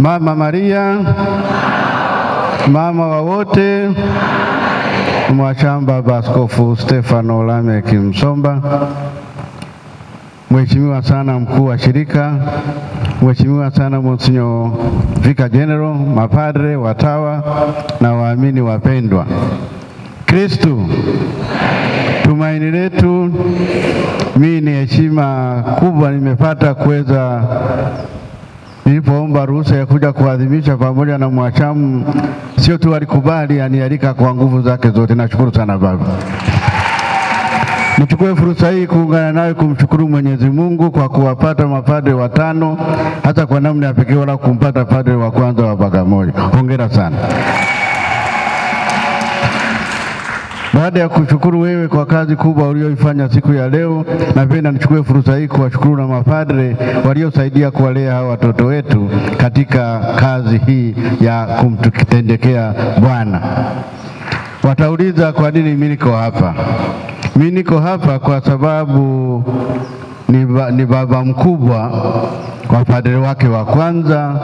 Mama Maria, mama wa wote, Mwashamba Baba Askofu Stefano Lameck Msomba, Mheshimiwa sana mkuu wa shirika, Mheshimiwa sana Monsignor Vicar General, mapadre, watawa na waamini wapendwa. Kristu tumaini letu. Mimi ni heshima kubwa nimepata kuweza nilipoomba ruhusa ya kuja kuadhimisha pamoja na Mwashamu, sio tu alikubali, anialika kwa nguvu zake zote. Nashukuru sana baba. Nichukue fursa hii kuungana nawe kumshukuru Mwenyezi Mungu kwa kuwapata mapadre watano, hata kwa namna ya pekee wala kumpata padre wa kwanza wa Bagamoyo. Hongera sana. Baada ya kushukuru wewe kwa kazi kubwa ulioifanya siku ya leo, napenda nichukue fursa hii kuwashukuru na mapadre waliosaidia kuwalea hawa watoto wetu katika kazi hii ya kumtendekea Bwana. Watauliza kwa nini mimi niko hapa? Mimi niko hapa kwa sababu ni baba mkubwa wa padre wake wa kwanza,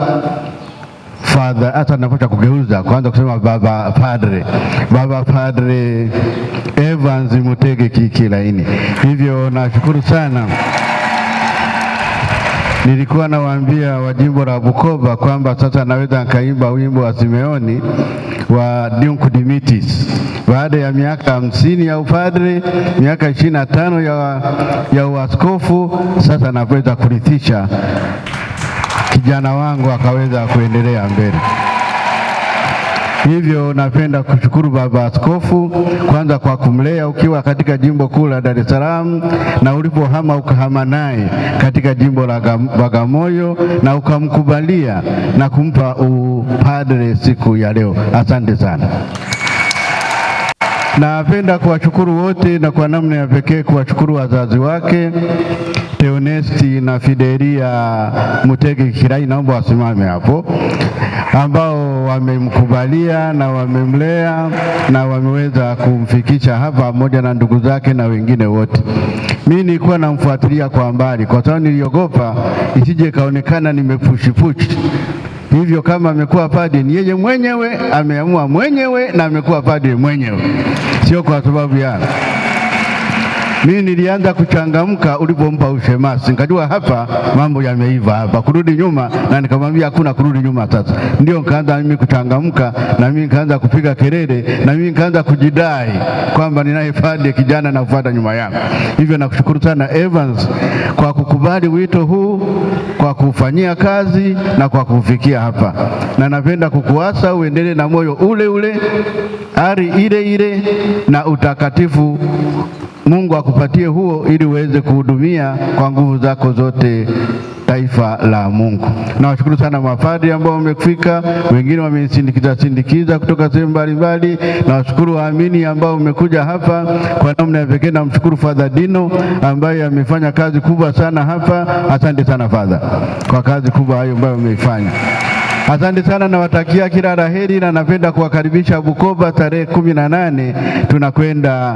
Father, hata napocha kugeuza kwanza kusema baba padre Evans Mutege Kikilaini. Hivyo nashukuru sana. Nilikuwa nawaambia wa jimbo la Bukoba kwamba sasa naweza nikaimba wimbo wa Simeoni wa Nunc Dimittis. Baada ya miaka 50 ya upadre, miaka 25 ya uaskofu, sasa naweza kurithisha kijana wangu akaweza kuendelea mbele. Hivyo napenda kushukuru baba askofu kwanza kwa kumlea ukiwa katika jimbo kuu la Dar es Salaam, na ulipohama ukahama naye katika jimbo la Bagamoyo na ukamkubalia na kumpa upadre siku ya leo. Asante sana. Napenda kuwashukuru wote na kwa namna ya pekee kuwashukuru wazazi wake Theonesti na Fidelia Mutege Kikirai, naomba wasimame hapo, ambao wamemkubalia na wamemlea na wameweza kumfikisha hapa pamoja na ndugu zake na wengine wote. Mimi nilikuwa namfuatilia kwa mbali kwa sababu niliogopa isije kaonekana nimepushipushi. Hivyo kama amekuwa padre ni yeye mwenyewe, ameamua mwenyewe na amekuwa padre mwenyewe, sio kwa sababu ya mimi. Nilianza kuchangamka ulipompa ushemasi, nikajua hapa mambo yameiva hapa, kurudi nyuma, na nikamwambia hakuna kurudi nyuma. Sasa ndio nikaanza mimi kuchangamka, na mimi nikaanza kupiga kelele, na mimi nikaanza kujidai kwamba ninaye padre kijana na kufuata nyuma yangu. Hivyo nakushukuru sana Evans kwa kukubali wito huu, kwa kufanyia kazi na kwa kufikia hapa, na napenda kukuasa uendelee na moyo ule ule, ari ile ile na utakatifu. Mungu akupatie huo ili uweze kuhudumia kwa nguvu zako zote taifa la Mungu. Nawashukuru sana mapadri ambao wamefika, wengine wamenisindikiza kutoka sehemu mbalimbali. Nawashukuru waamini ambao wamekuja hapa kwa namna ya pekee. Namshukuru Father Dino ambaye amefanya kazi kubwa sana hapa. Asante sana Father kwa kazi kubwa hiyo ambayo umeifanya. Asante sana, nawatakia kila la heri, na napenda kuwakaribisha Bukoba tarehe 18 tunakwenda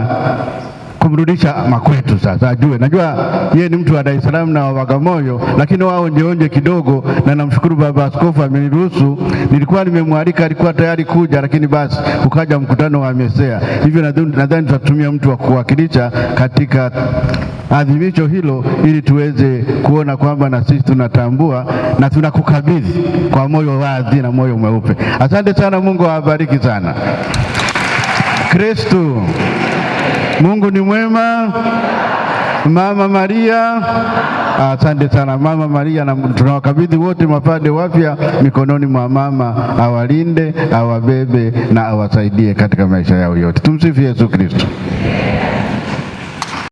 kumrudisha makwetu. Sasa najua yeye ni mtu wa Dar es Salaam na wa Bagamoyo, lakini wao onje kidogo, na namshukuru baba askofu ameniruhusu. Nilikuwa nimemwalika, alikuwa tayari kuja, lakini basi ukaja mkutano wa Mesea. Hivyo nadhani tutatumia mtu wa kuwakilisha katika adhimisho hilo ili tuweze kuona kwamba na sisi tunatambua na tunakukabidhi kwa moyo wazi na moyo mweupe. Asante sana, Mungu awabariki sana. Kristo Mungu ni mwema. Mama Maria, asante sana Mama Maria, na tunawakabidhi wote mapadre wapya mikononi mwa mama, awalinde, awabebe na awasaidie katika maisha yao yote. Tumsifu Yesu Kristo.